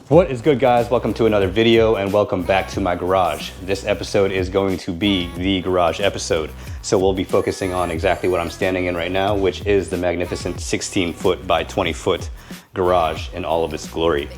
What is good, guys? Welcome to another video and welcome back to my garage. This episode is going to be the garage episode. So we'll be focusing on exactly what I'm standing in right now, which is the magnificent 16 foot by 20 foot garage in all of its glory.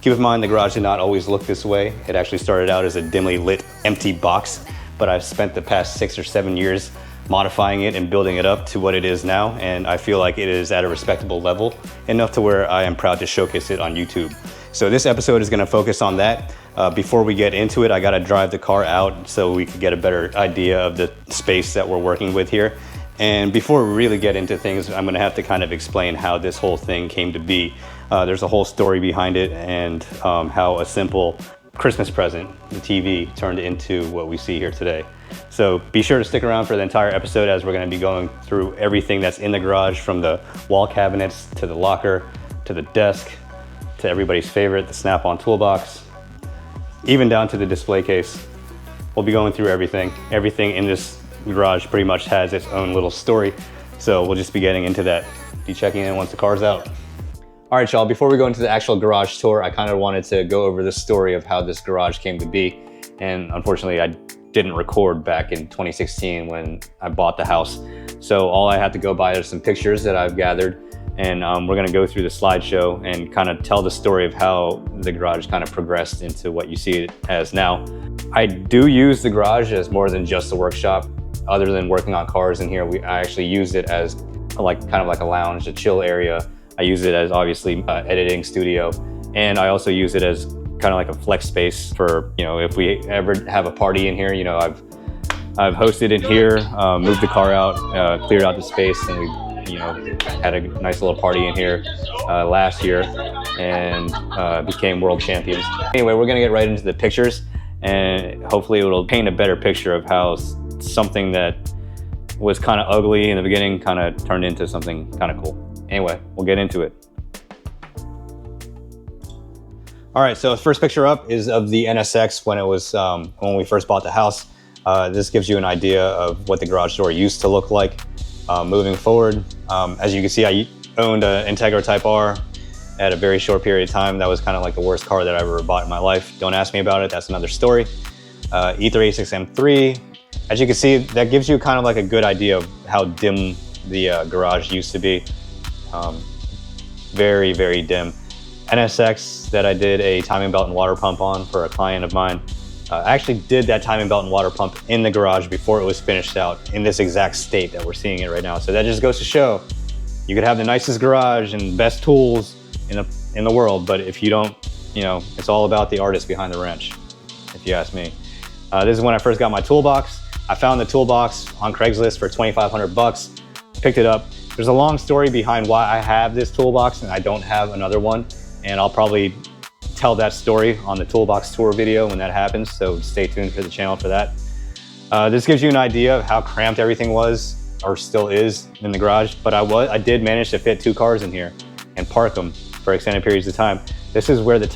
Keep in mind, the garage did not always look this way. It actually started out as a dimly lit, empty box, but I've spent the past 6 or 7 years modifying it and building it up to what it is now. And I feel like it is at a respectable level, enough to where I am proud to showcase it on YouTube. So this episode is gonna focus on that. Before we get into it, I gotta drive the car out so we can get a better idea of the space that we're working with here. And before we really get into things, I'm gonna have to kind of explain how this whole thing came to be. There's a whole story behind it and how a simple Christmas present, the TV, turned into what we see here today. So be sure to stick around for the entire episode as we're gonna be going through everything that's in the garage, from the wall cabinets to the locker, to the desk, to everybody's favorite, the Snap-on toolbox, even down to the display case. We'll be going through everything. Everything in this garage pretty much has its own little story. So we'll just be getting into that. Be checking in once the car's out. All right, y'all, before we go into the actual garage tour, I kind of wanted to go over the story of how this garage came to be. And unfortunately, I didn't record back in 2016 when I bought the house. So all I had to go by are some pictures that I've gathered. And we're gonna go through the slideshow and kind of tell the story of how the garage kind of progressed into what you see it as now. I do use the garage as more than just a workshop. Other than working on cars in here, I actually use it as kind of like a lounge, a chill area. I use it as obviously editing studio. And I also use it as kind of like a flex space for, if we ever have a party in here, I've hosted in here, moved the car out, cleared out the space, and we had a nice little party in here last year and became world champions. Anyway, we're gonna get right into the pictures, and hopefully it'll paint a better picture of how something that was kind of ugly in the beginning kind of turned into something kind of cool. Anyway, we'll get into it. All right, so the first picture up is of the NSX when it was when we first bought the house. This gives you an idea of what the garage door used to look like. Moving forward, as you can see, I owned an Integra Type R at a very short period of time. That was kind of like the worst car that I ever bought in my life. Don't ask me about it, that's another story. E386 M3, as you can see, that gives you kind of like a good idea of how dim the garage used to be. Very, very dim. NSX that I did a timing belt and water pump on for a client of mine. I actually did that timing belt and water pump in the garage before it was finished out in this exact state that we're seeing it right now. So that just goes to show you could have the nicest garage and best tools in the world, but if you don't, it's all about the artist behind the wrench, if you ask me. This is when I first got my toolbox. I found the toolbox on Craigslist for 2,500 bucks, picked it up. There's a long story behind why I have this toolbox and I don't have another one, and I'll probably tell that story on the toolbox tour video when that happens, so stay tuned for the channel for that. This gives you an idea of how cramped everything was, or still is, in the garage, but I did manage to fit 2 cars in here and park them for extended periods of time. This is where the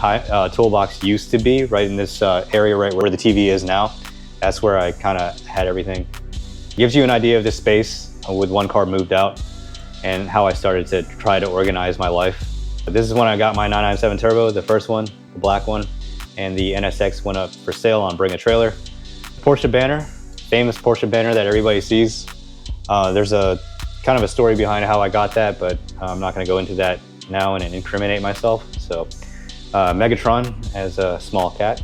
toolbox used to be, right in this area right where the TV is now. That's where I kind of had everything. Gives you an idea of this space with 1 car moved out and how I started to try to organize my life. This is when I got my 997 Turbo, the first one, the black one, and the NSX went up for sale on Bring a Trailer. Porsche banner, famous Porsche banner that everybody sees. There's a kind of a story behind how I got that, but I'm not gonna go into that now and incriminate myself. So Megatron as a small cat.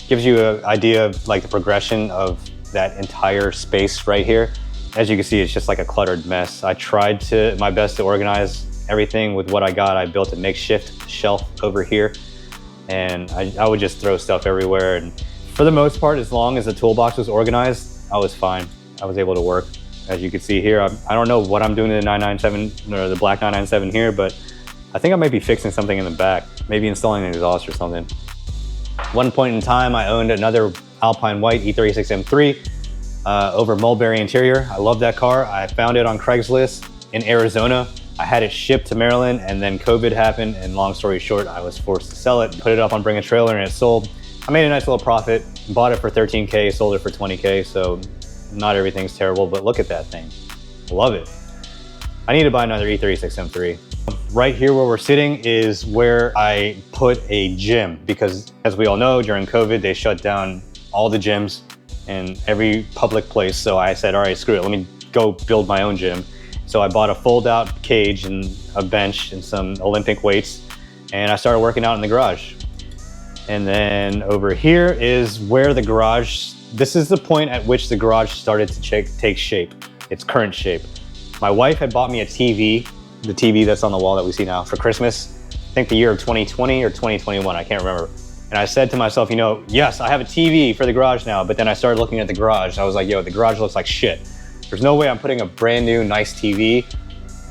Gives you an idea of like the progression of that entire space right here. As you can see, it's just like a cluttered mess. I tried my best to organize everything with what I got. I built a makeshift shelf over here, and I would just throw stuff everywhere. And for the most part, as long as the toolbox was organized, I was fine. I was able to work. As you can see here, I don't know what I'm doing to the 997 or the black 997 here, but I think I might be fixing something in the back, maybe installing an exhaust or something. One point in time, I owned another Alpine White E36 M3 over Mulberry interior. I love that car. I found it on Craigslist in Arizona. I had it shipped to Maryland, and then COVID happened, and long story short, I was forced to sell it, put it up on Bring a Trailer, and it sold. I made a nice little profit, bought it for 13K, sold it for 20K, so not everything's terrible, but look at that thing. Love it. I need to buy another E36 M3. right here where we're sitting is where I put a gym, because as we all know, during COVID, they shut down all the gyms in every public place. So I said, all right, screw it, let me go build my own gym. So I bought a fold out cage and a bench and some Olympic weights, and I started working out in the garage. And then over here is where the garage, this is the point at which the garage started to take shape, its current shape. My wife had bought me a TV, the TV that's on the wall that we see now, for Christmas. I think the year of 2020 or 2021, I can't remember. And I said to myself, you know, yes, I have a TV for the garage now, but then I started looking at the garage. I was like, yo, the garage looks like shit. There's no way I'm putting a brand new, nice TV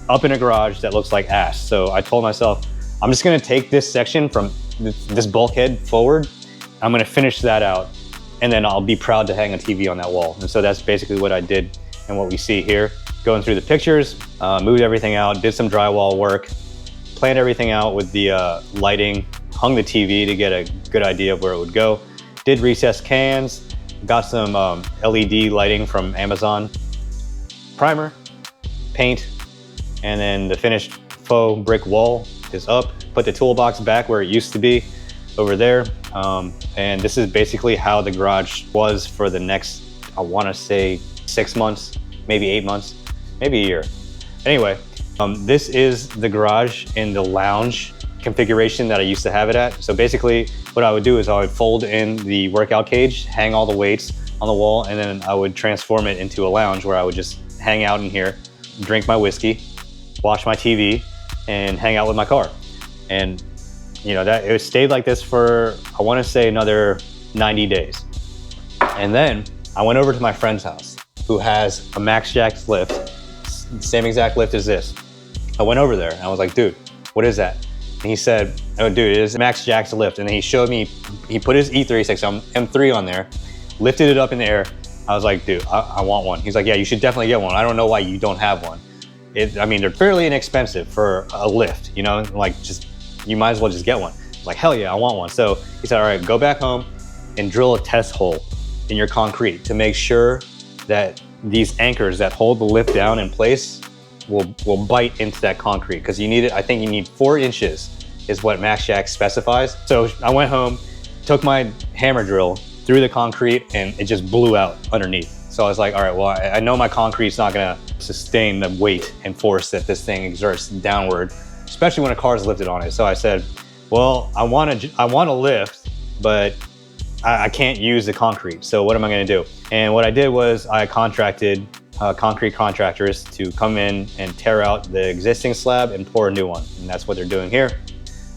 up in a garage that looks like ass. So I told myself, I'm just gonna take this section from this bulkhead forward. I'm gonna finish that out, and then I'll be proud to hang a TV on that wall. And so that's basically what I did and what we see here. Going through the pictures, moved everything out, did some drywall work, planned everything out with the lighting, hung the TV to get a good idea of where it would go. Did recessed cans, got some LED lighting from Amazon. Primer, paint, and then the finished faux brick wall is up. Put the toolbox back where it used to be, over there. And this is basically how the garage was for the next, I wanna say 6 months, maybe 8 months, maybe a year. Anyway, this is the garage in the lounge configuration that I used to have it at. So basically what I would do is I would fold in the workout cage, hang all the weights on the wall, and then I would transform it into a lounge where I would just hang out in here, drink my whiskey, watch my TV, and hang out with my car. And you know, that it stayed like this for, I wanna say, another 90 days. And then I went over to my friend's house, who has a Max Jack's lift, same exact lift as this. I went over there and I was like, dude, what is that? And he said, oh dude, it is Max Jack's lift. And then he showed me, he put his E36 M3 on there, lifted it up in the air. I was like, dude, I want one. He's like, yeah, you should definitely get one. I don't know why you don't have one. I mean, they're fairly inexpensive for a lift, you know, like just, you might as well just get one. Like, hell yeah, I want one. So he said, all right, go back home and drill a test hole in your concrete to make sure that these anchors that hold the lift down in place will bite into that concrete, because you need it. I think you need 4 inches is what Max Jack specifies. So I went home, took my hammer drill through the concrete, and it just blew out underneath. So I was like, all right, well, I know my concrete's not gonna sustain the weight and force that this thing exerts downward, especially when a car's lifted on it. So I said, well, I want a lift, but I can't use the concrete. So what am I gonna do? And what I did was I contracted concrete contractors to come in and tear out the existing slab and pour a new one. And that's what they're doing here.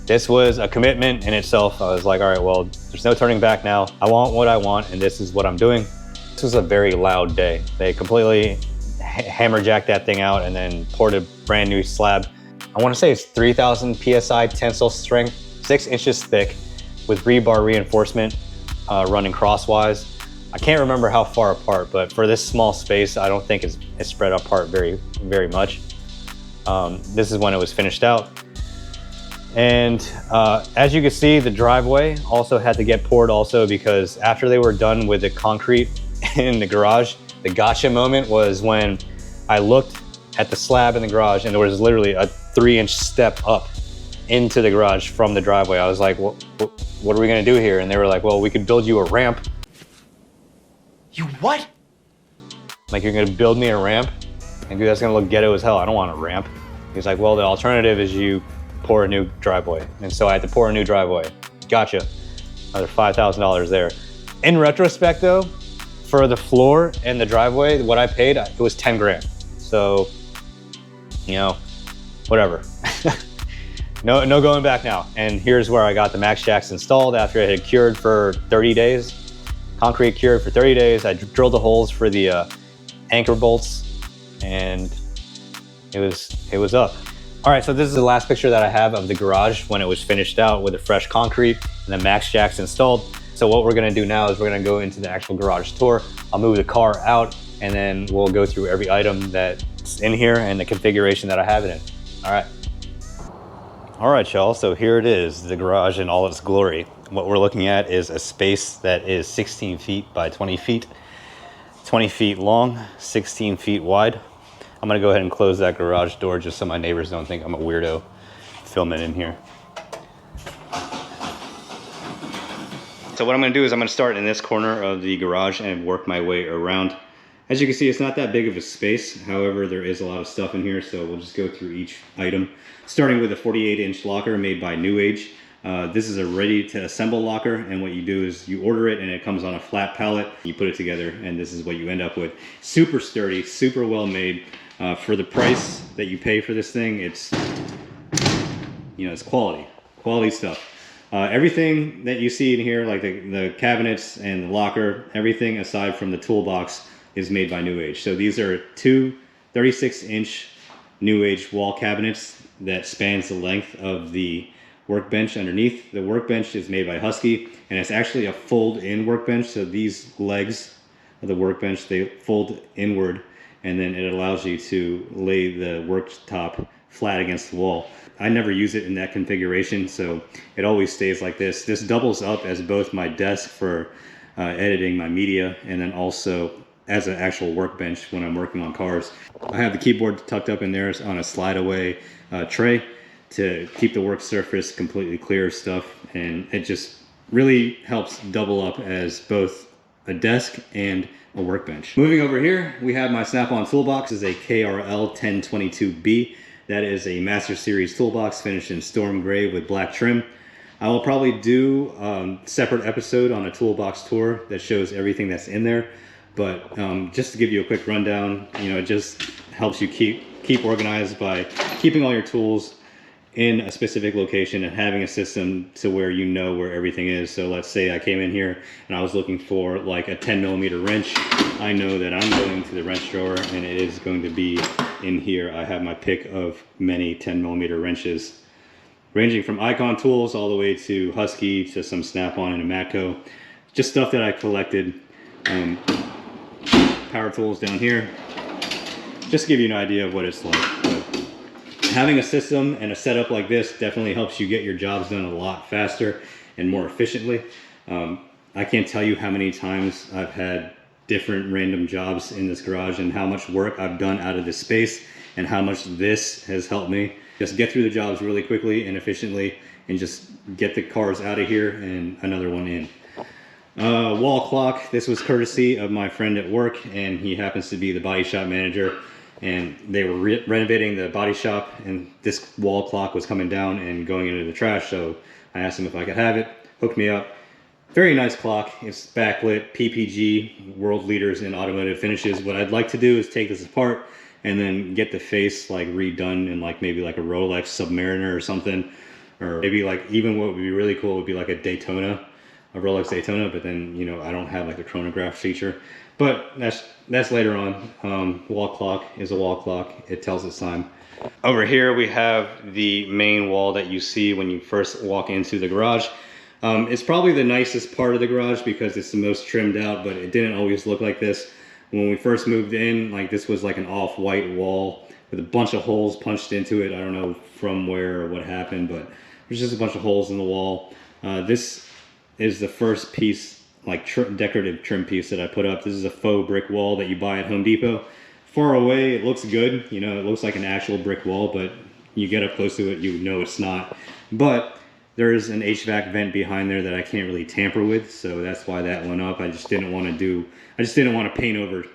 This was a commitment in itself. I was like, all right, well, there's no turning back now. I want what I want, and this is what I'm doing. This was a very loud day. They completely hammerjacked that thing out and then poured a brand new slab. I wanna say it's 3,000 PSI tensile strength, 6 inches thick, with rebar reinforcement running crosswise. I can't remember how far apart, but for this small space, I don't think it's spread apart very, very much. This is when it was finished out. And as you can see, the driveway also had to get poured also, because after they were done with the concrete in the garage, the gotcha moment was when I looked at the slab in the garage and there was literally a 3-inch step up into the garage from the driveway. I was like, what are we gonna do here? And they were like, well, we could build you a ramp. You what? Like, you're gonna build me a ramp? And dude, that's gonna look ghetto as hell. I don't want a ramp. He's like, well, the alternative is you pour a new driveway. And so I had to pour a new driveway. Gotcha. Another $5,000 there. In retrospect though, for the floor and the driveway, what I paid, it was 10 grand. So, you know, whatever. No going back now. And here's where I got the Max Jacks installed after it had cured for 30 days. Concrete cured for 30 days. I drilled the holes for the anchor bolts, and it was up. All right, so this is the last picture that I have of the garage when it was finished out with the fresh concrete and the Max Jacks installed. So what we're gonna do now is we're gonna go into the actual garage tour. I'll move the car out, and then we'll go through every item that's in here and the configuration that I have it in. All right. All right, y'all, so here it is, the garage in all its glory. What we're looking at is a space that is 16 feet by 20 feet, 20 feet long, 16 feet wide. I'm gonna go ahead and close that garage door just so my neighbors don't think I'm a weirdo. film it in here. So what I'm going to do is I'm going to start in this corner of the garage and work my way around. As you can see, it's not that big of a space. However, there is a lot of stuff in here, so we'll just go through each item. Starting with a 48-inch locker made by New Age. This is a ready-to-assemble locker, and what you do is you order it and it comes on a flat pallet. You put it together, and this is what you end up with. Super sturdy, super well made. For the price that you pay for this thing, it's, you know, it's quality stuff. Everything that you see in here, like the cabinets and the locker, everything aside from the toolbox is made by New Age. So these are two 36-inch New Age wall cabinets that spans the length of the workbench underneath. The workbench is made by Husky, and it's actually a fold-in workbench. So these legs of the workbench, they fold inward, and then it allows you to lay the worktop flat against the wall. I never use it in that configuration, so it always stays like this. This doubles up as both my desk for editing my media, and then also as an actual workbench when I'm working on cars. I have the keyboard tucked up in there on a slide away tray to keep the work surface completely clear of stuff, and it just really helps double up as both a desk and a workbench. Moving over here, we have my Snap-on toolbox. This is a KRL 1022B. That is a Master Series toolbox finished in storm gray with black trim. I will probably do a separate episode on a toolbox tour that shows everything that's in there. But just to give you a quick rundown, you know, it just helps you keep organized by keeping all your tools in a specific location and having a system to where you know where everything is. So let's say I came in here and I was looking for like a 10mm wrench. I know that I'm going to the wrench drawer and it is going to be in here. I have my pick of many 10mm wrenches, ranging from Icon tools all the way to Husky to some Snap-on and a Matco. Just stuff that I collected. Power tools down here. Just to give you an idea of what it's like. Having a system and a setup like this definitely helps you get your jobs done a lot faster and more efficiently. I can't tell you how many times I've had different random jobs in this garage and how much work I've done out of this space and how much this has helped me just get through the jobs really quickly and efficiently and just get the cars out of here and another one in. Wall clock. This was courtesy of my friend at work, and he happens to be the body shop manager, and they were renovating the body shop, and this wall clock was coming down and going into the trash, so I asked him if I could have it. Hooked me up. Very nice clock. It's backlit, PPG, world leaders in automotive finishes. What I'd like to do is take this apart and then get the face like redone in like maybe like a Rolex Submariner or something, or maybe like even what would be really cool would be like a Daytona, a Rolex Daytona, but then, you know, I don't have like a chronograph feature. But that's later on. Wall clock is a wall clock. It tells its time. Over here we have the main wall that you see when you first walk into the garage. It's probably the nicest part of the garage because it's the most trimmed out, but it didn't always look like this. When we first moved in, like this was like an off-white wall with a bunch of holes punched into it. I don't know from where or what happened, but there's just a bunch of holes in the wall. This is the first piece, like decorative trim piece that I put up. This is a faux brick wall that you buy at Home Depot. Far away, it looks good. You know, it looks like an actual brick wall, but you get up close to it, you know it's not. But there is an HVAC vent behind there that I can't really tamper with, so that's why that went up. I just didn't want to paint over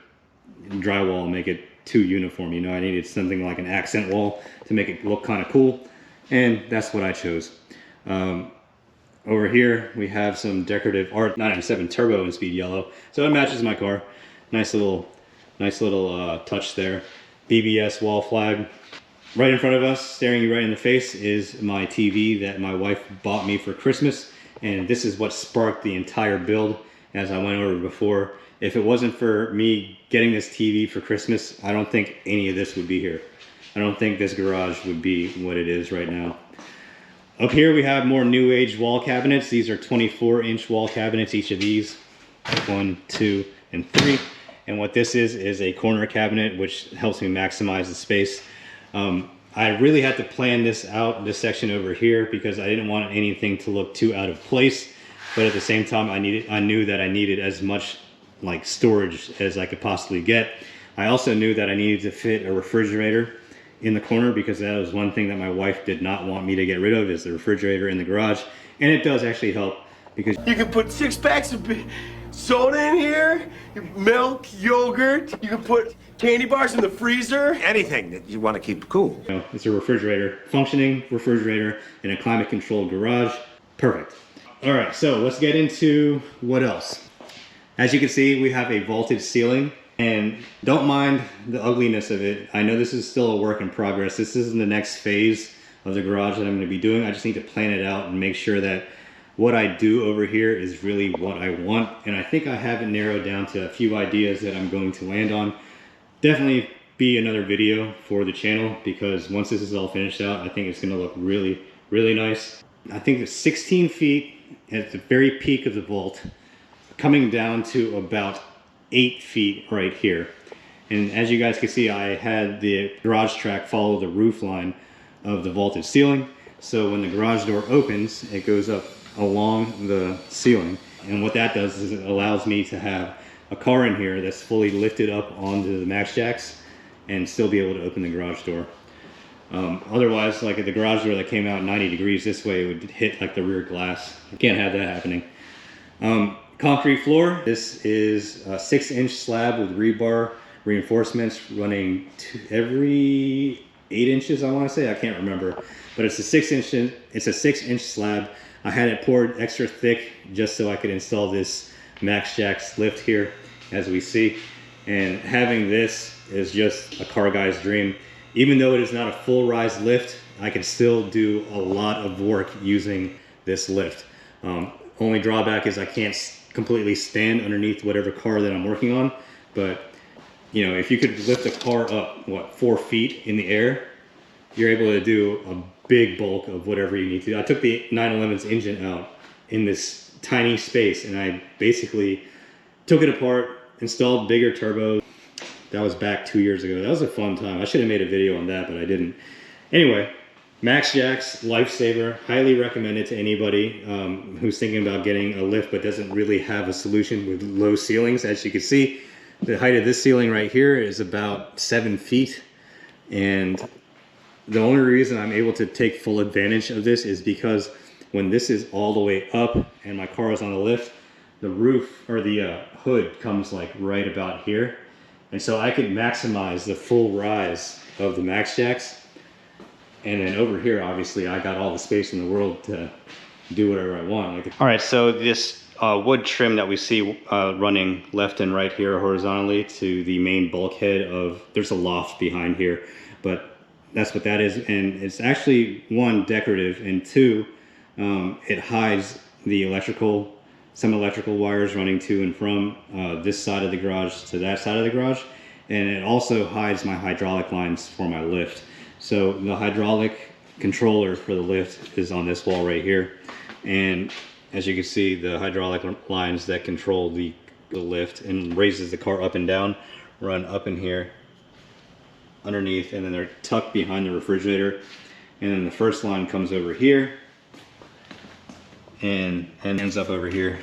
drywall and make it too uniform. You know, I needed something like an accent wall to make it look kind of cool, and that's what I chose. Over here we have some decorative R997 Turbo in speed yellow, so it matches my car. Nice little touch there. BBS wall flag. Right in front of us, staring you right in the face, is my TV that my wife bought me for Christmas, and this is what sparked the entire build. As I went over before, if it wasn't for me getting this TV for Christmas, I don't think any of this would be here. I don't think this garage would be what it is right now. Up here we have more New Age wall cabinets. These are 24-inch wall cabinets, each of these. 1, 2, and 3. And what this is a corner cabinet, which helps me maximize the space. I really had to plan this out, this section over here, because I didn't want anything to look too out of place. But at the same time, I knew that I needed as much like storage as I could possibly get. I also knew that I needed to fit a refrigerator in the corner because that was one thing that my wife did not want me to get rid of, is the refrigerator in the garage. And it does actually help because You can put 6 packs of soda in here, milk, yogurt. You can put candy bars in the freezer. Anything that you want to keep cool. you know, it's a refrigerator, functioning refrigerator in a climate controlled garage. Perfect. All right, so let's get into what else. As you can see, we have a vaulted ceiling, and don't mind the ugliness of it. I know this is still a work in progress. This isn't the next phase of the garage that I'm going to be doing. I just need to plan it out and make sure that what I do over here is really what I want. And I think I have it narrowed down to a few ideas that I'm going to land on. Definitely be another video for the channel, because once this is all finished out, I think it's going to look really, really nice. I think the 16 feet at the very peak of the vault, coming down to about 8 feet right here. And as you guys can see, I had the garage track follow the roof line of the vaulted ceiling. So when the garage door opens, it goes up along the ceiling. And what that does is it allows me to have a car in here that's fully lifted up onto the max jacks and still be able to open the garage door. Otherwise, like at the garage door that came out 90 degrees this way, it would hit like the rear glass. You can't have that happening. Concrete floor. This is a 6-inch slab with rebar reinforcements running every 8 inches, I want to say. I can't remember, but it's a 6-inch slab. I had it poured extra thick just so I could install this max jacks lift here, as we see. And having this is just a car guy's dream. Even though it is not a full rise lift, I can still do a lot of work using this lift. Only drawback is I can't completely stand underneath whatever car that I'm working on. But you know, if you could lift a car up, what, 4 feet in the air, you're able to do a big bulk of whatever you need to. I took the 911's engine out in this tiny space, and I basically took it apart, installed bigger turbos. That was back 2 years ago. That was a fun time. I should have made a video on that, but I didn't. Anyway, Max Jacks, lifesaver. Highly recommend it to anybody who's thinking about getting a lift but doesn't really have a solution with low ceilings. As you can see, the height of this ceiling right here is about 7 feet. And the only reason I'm able to take full advantage of this is because when this is all the way up and my car is on the lift, the roof or the hood comes like right about here. And so I can maximize the full rise of the Max Jacks. And then over here, obviously, I got all the space in the world to do whatever I want. All right, so this wood trim that we see running left and right here horizontally to the main bulkhead of, there's a loft behind here, but that's what that is. And it's actually, one, decorative, and two, it hides the some electrical wires running to and from this side of the garage to that side of the garage. And it also hides my hydraulic lines for my lift. So the hydraulic controller for the lift is on this wall right here. And as you can see, the hydraulic lines that control the lift and raises the car up and down run up in here underneath, and then they're tucked behind the refrigerator. And then the first line comes over here and ends up over here,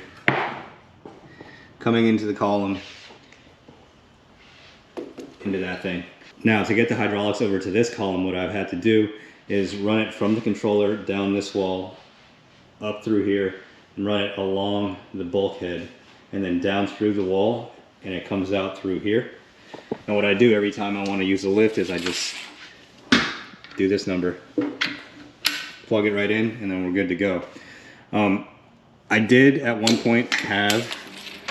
coming into the column, into that thing. Now, to get the hydraulics over to this column, what I've had to do is run it from the controller down this wall, up through here, and run it along the bulkhead, and then down through the wall, and it comes out through here. And what I do every time I want to use a lift is I just do this number, plug it right in, and then we're good to go. I did at one point have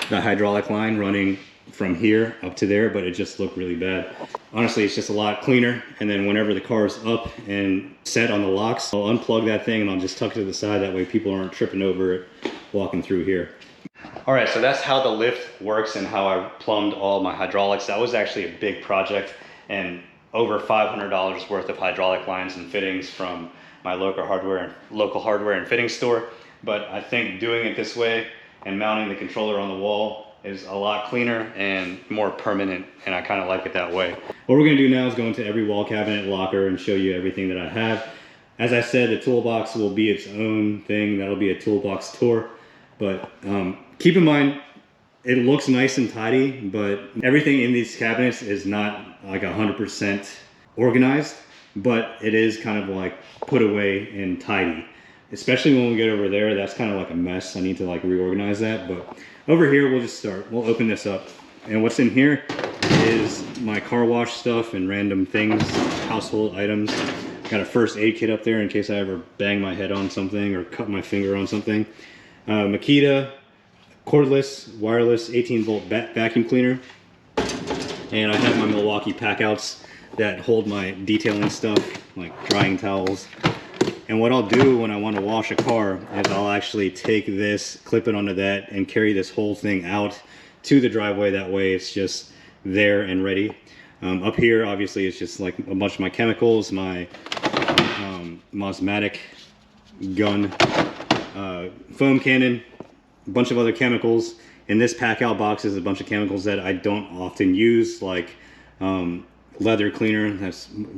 the hydraulic line running from here up to there, but it just looked really bad. Honestly, it's just a lot cleaner. And then whenever the car is up and set on the locks, I'll unplug that thing and I'll just tuck it to the side. That way people aren't tripping over it walking through here. All right, so that's how the lift works and how I plumbed all my hydraulics. That was actually a big project, and over $500 worth of hydraulic lines and fittings from my local hardware and fitting store. But I think doing it this way and mounting the controller on the wall is a lot cleaner and more permanent, and I kind of like it that way. What we're gonna do now is go into every wall cabinet locker and show you everything that I have. As I said, the toolbox will be its own thing. That'll be a toolbox tour. But keep in mind, it looks nice and tidy, but everything in these cabinets is not like 100% organized. but it is kind of like put away and tidy. Especially when we get over there, that's kind of like a mess. I need to like reorganize that. But over here, we'll just start. We'll open this up. And what's in here is my car wash stuff and random things, household items. Got a first aid kit up there in case I ever bang my head on something or cut my finger on something. Makita cordless, wireless 18-volt vacuum cleaner. And I have my Milwaukee packouts that hold my detailing stuff, like drying towels. And what I'll do when I want to wash a car is I'll actually take this, clip it onto that, and carry this whole thing out to the driveway. That way it's just there and ready. Up here, obviously, it's just like a bunch of my chemicals, my Mosmatic gun, foam cannon, a bunch of other chemicals. In this pack out box is a bunch of chemicals that I don't often use, like leather cleaner.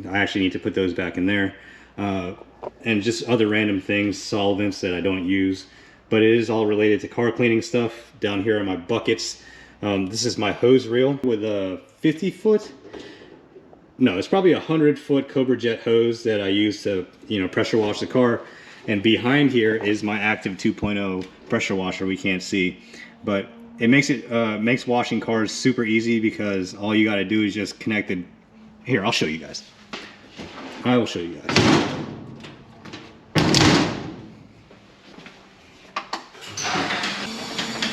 I actually need to put those back in there. And just other random things, solvents that I don't use. But it is all related to car cleaning stuff. Down here are my buckets. This is my hose reel with a 50-foot, no, it's probably a 100-foot Cobra Jet hose that I use to, pressure wash the car. And behind here is my Active 2.0 pressure washer we can't see. But it makes washing cars super easy because all you got to do is just connect it. Here, I'll show you guys. I will show you guys.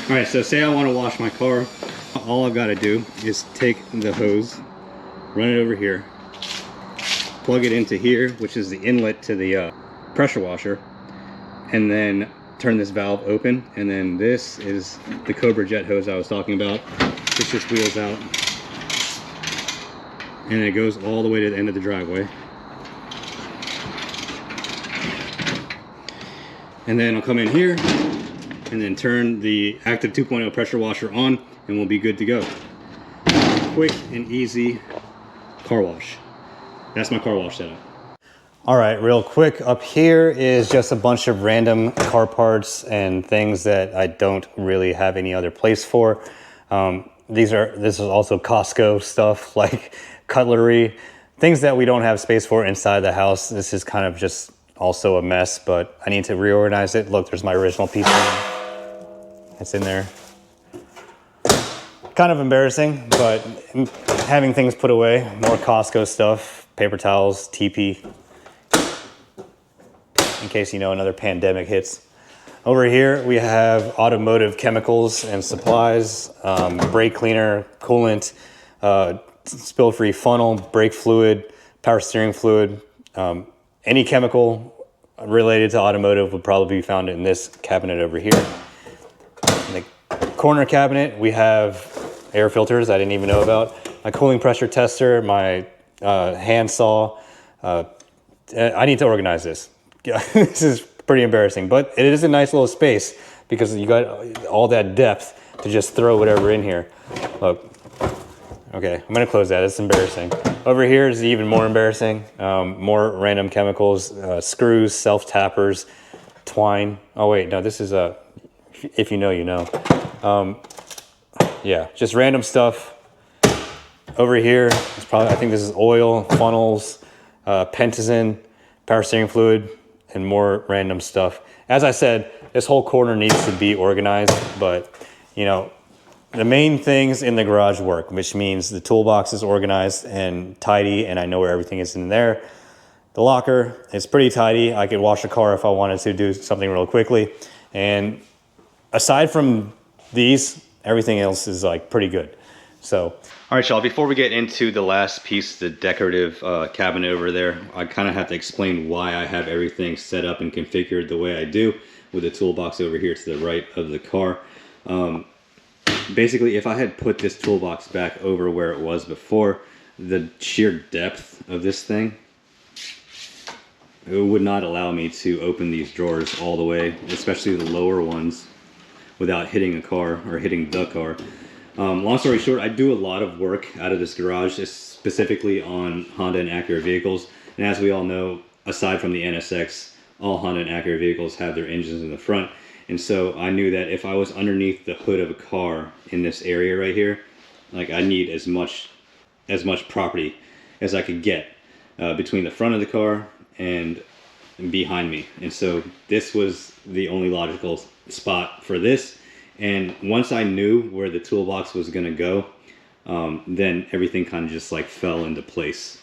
All right, so say I want to wash my car. All I've got to do is take the hose, run it over here, plug it into here, which is the inlet to the pressure washer, and then turn this valve open. And then this is the Cobra Jet hose I was talking about. This just wheels out, and it goes all the way to the end of the driveway. And then I'll come in here and then turn the Active 2.0 pressure washer on, and we'll be good to go. Quick and easy car wash. That's my car wash setup. All right, real quick, up here is just a bunch of random car parts and things that I don't really have any other place for. This is also Costco stuff, like cutlery, things that we don't have space for inside the house. This is kind of just also a mess, but I need to reorganize it. Look, there's my original piece. It's in there. Kind of embarrassing, but having things put away, more Costco stuff, paper towels, TP, in case another pandemic hits. Over here we have automotive chemicals and supplies, brake cleaner, coolant, spill-free funnel, brake fluid, power steering fluid. Any chemical related to automotive would probably be found in this cabinet over here. In the corner cabinet, we have air filters I didn't even know about, my cooling pressure tester, my hand saw. I need to organize this. This is pretty embarrassing, but it is a nice little space because you got all that depth to just throw whatever in here. Look. Okay, I'm gonna close that. It's embarrassing. Over here is even more embarrassing. More random chemicals, screws, self-tappers, twine. Oh wait, no, this is if you know, you know. Yeah, just random stuff. Over here is probably, I think this is oil, funnels, Pentazine, power steering fluid, and more random stuff. As I said, this whole corner needs to be organized, but the main things in the garage work, which means the toolbox is organized and tidy, and I know where everything is in there. The locker is pretty tidy. I could wash a car if I wanted to do something real quickly. And aside from these, everything else is like pretty good. So, all right, y'all, before we get into the last piece, the decorative cabinet over there, I kind of have to explain why I have everything set up and configured the way I do with the toolbox over here to the right of the car. Basically, if I had put this toolbox back over where it was before, the sheer depth of this thing, it would not allow me to open these drawers all the way, especially the lower ones, without hitting a car or hitting the car. Long story short, I do a lot of work out of this garage, specifically on Honda and Acura vehicles. And as we all know, aside from the NSX, all Honda and Acura vehicles have their engines in the front. And so I knew that if I was underneath the hood of a car in this area right here, like I need as much property as I could get. between the front of the car and behind me. And so this was the only logical spot for this. And once I knew where the toolbox was going to go, then everything kind of just like fell into place.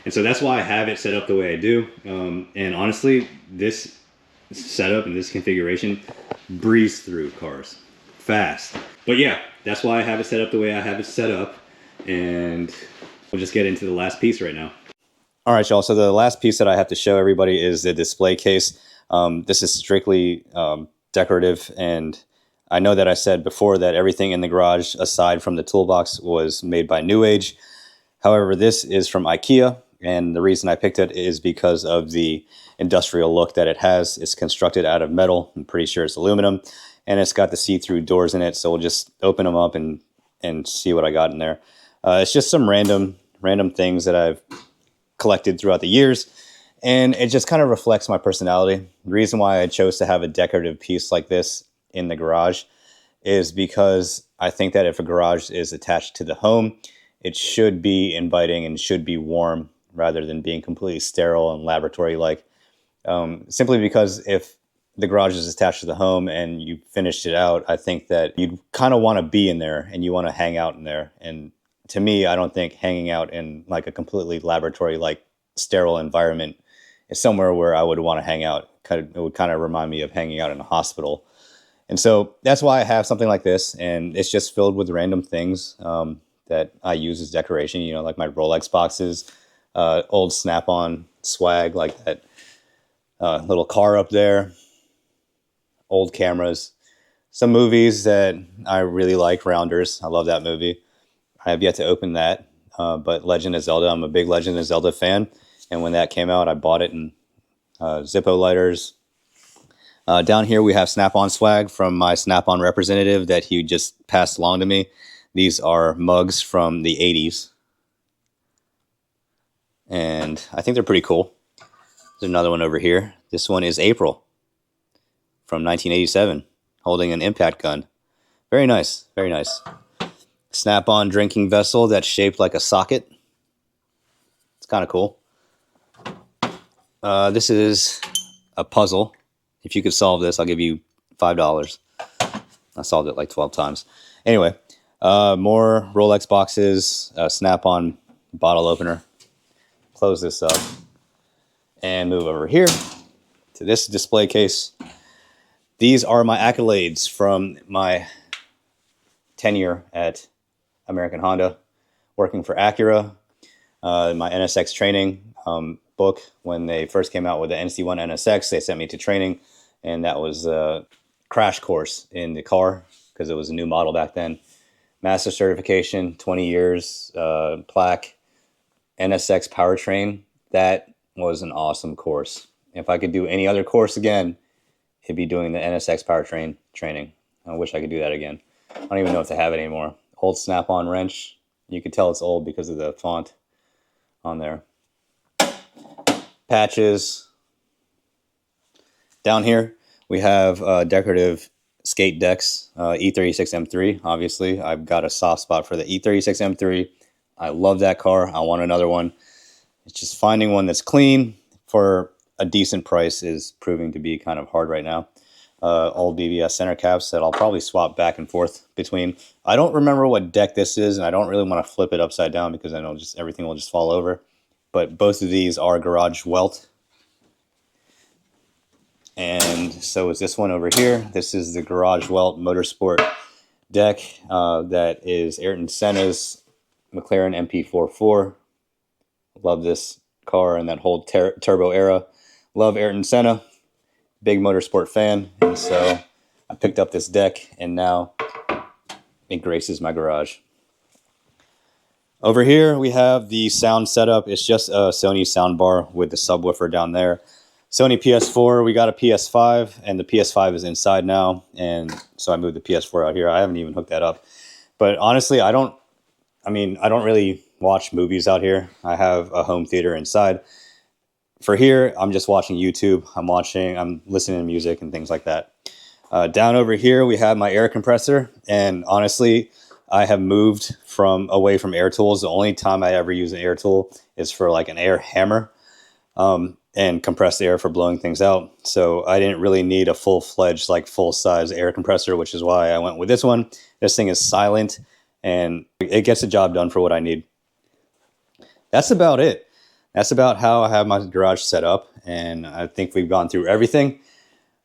And so that's why I have it set up the way I do. And honestly, this setup and this configuration breeze through cars fast. But yeah, that's why I have it set up the way I have it set up. And we'll just get into the last piece right now. All right, y'all. So the last piece that I have to show everybody is the display case. This is strictly decorative, and I know that I said before that everything in the garage, aside from the toolbox, was made by New Age. However, this is from IKEA, and the reason I picked it is because of the industrial look that it has. It's constructed out of metal. I'm pretty sure it's aluminum, and it's got the see-through doors in it, so we'll just open them up and see what I got in there. It's just some random things that I've collected throughout the years, and it just kind of reflects my personality. The reason why I chose to have a decorative piece like this in the garage is because I think that if a garage is attached to the home, it should be inviting and should be warm rather than being completely sterile and laboratory-like. Simply because if the garage is attached to the home and you finished it out, I think that you'd kind of want to be in there and you want to hang out in there. And to me, I don't think hanging out in like a completely laboratory-like sterile environment is somewhere where I would want to hang out. It would kind of remind me of hanging out in a hospital. And so that's why I have something like this, and it's just filled with random things that I use as decoration, you know, like my Rolex boxes, old Snap-on swag, like that little car up there, old cameras, some movies that I really like, Rounders. I love that movie. I have yet to open that, but Legend of Zelda, I'm a big Legend of Zelda fan, and when that came out, I bought it in Zippo lighters. Down here, we have Snap-on swag from my Snap-on representative that he just passed along to me. These are mugs from the 80s, and I think they're pretty cool. There's another one over here. This one is April from 1987, holding an impact gun. Very nice, very nice. Snap-on drinking vessel that's shaped like a socket. It's kind of cool. This is a puzzle. If you could solve this, I'll give you $5. I solved it like 12 times. Anyway, more Rolex boxes, Snap-on bottle opener. Close this up and move over here to this display case. These are my accolades from my tenure at American Honda, working for Acura. My NSX training book, when they first came out with the NC1 NSX, they sent me to training, and that was a crash course in the car because it was a new model back then. Master certification, 20 years, plaque, NSX powertrain. That was an awesome course. If I could do any other course again, it'd be doing the NSX powertrain training. I wish I could do that again. I don't even know if they have it anymore. Old Snap-on wrench. You could tell it's old because of the font on there. Patches. Down here, we have decorative skate decks. E36 M3, obviously. I've got a soft spot for the E36 M3. I love that car. I want another one. It's just finding one that's clean for a decent price is proving to be kind of hard right now. Old BBS center caps that I'll probably swap back and forth between. I don't remember what deck this is, and I don't really want to flip it upside down because I know just everything will just fall over. But both of these are Garage Welt. And so is this one over here. This is the Garage Welt Motorsport deck that is Ayrton Senna's McLaren MP44. Love this car and that whole turbo era. Love Ayrton Senna. Big motorsport fan, and so I picked up this deck, and now it graces my garage. Over here, we have the sound setup. It's just a Sony soundbar with the subwoofer down there. Sony PS4, we got a PS5, and the PS5 is inside now, and so I moved the PS4 out here. I haven't even hooked that up. But honestly, I don't really watch movies out here. I have a home theater inside. For here, I'm just watching YouTube. I'm listening to music and things like that. Down over here, we have my air compressor. And honestly, I have moved away from air tools. The only time I ever use an air tool is for like an air hammer and compressed air for blowing things out. So I didn't really need a full-fledged, like full-size air compressor, which is why I went with this one. This thing is silent and it gets the job done for what I need. That's about it. That's about how I have my garage set up. And I think we've gone through everything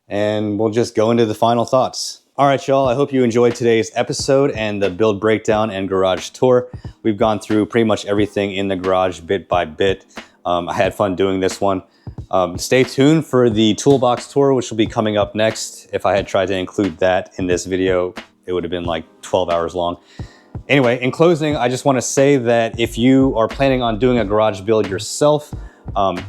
and we'll just go into the final thoughts. All right, y'all, I hope you enjoyed today's episode and the build breakdown and garage tour. We've gone through pretty much everything in the garage bit by bit. I had fun doing this one. Stay tuned for the toolbox tour, which will be coming up next. If I had tried to include that in this video, it would have been like 12 hours long. Anyway, in closing, I just want to say that if you are planning on doing a garage build yourself,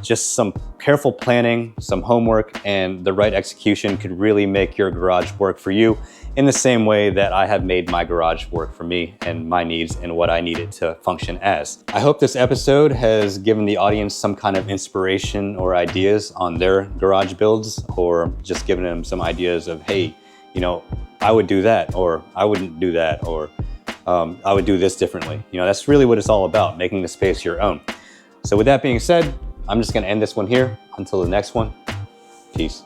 just some careful planning, some homework, and the right execution could really make your garage work for you in the same way that I have made my garage work for me and my needs and what I need it to function as. I hope this episode has given the audience some kind of inspiration or ideas on their garage builds, or just given them some ideas of, hey, you know, I would do that, or I wouldn't do that, or I would do this differently. You know, that's really what it's all about, making the space your own. So with that being said, I'm just gonna end this one here. Until the next one, peace.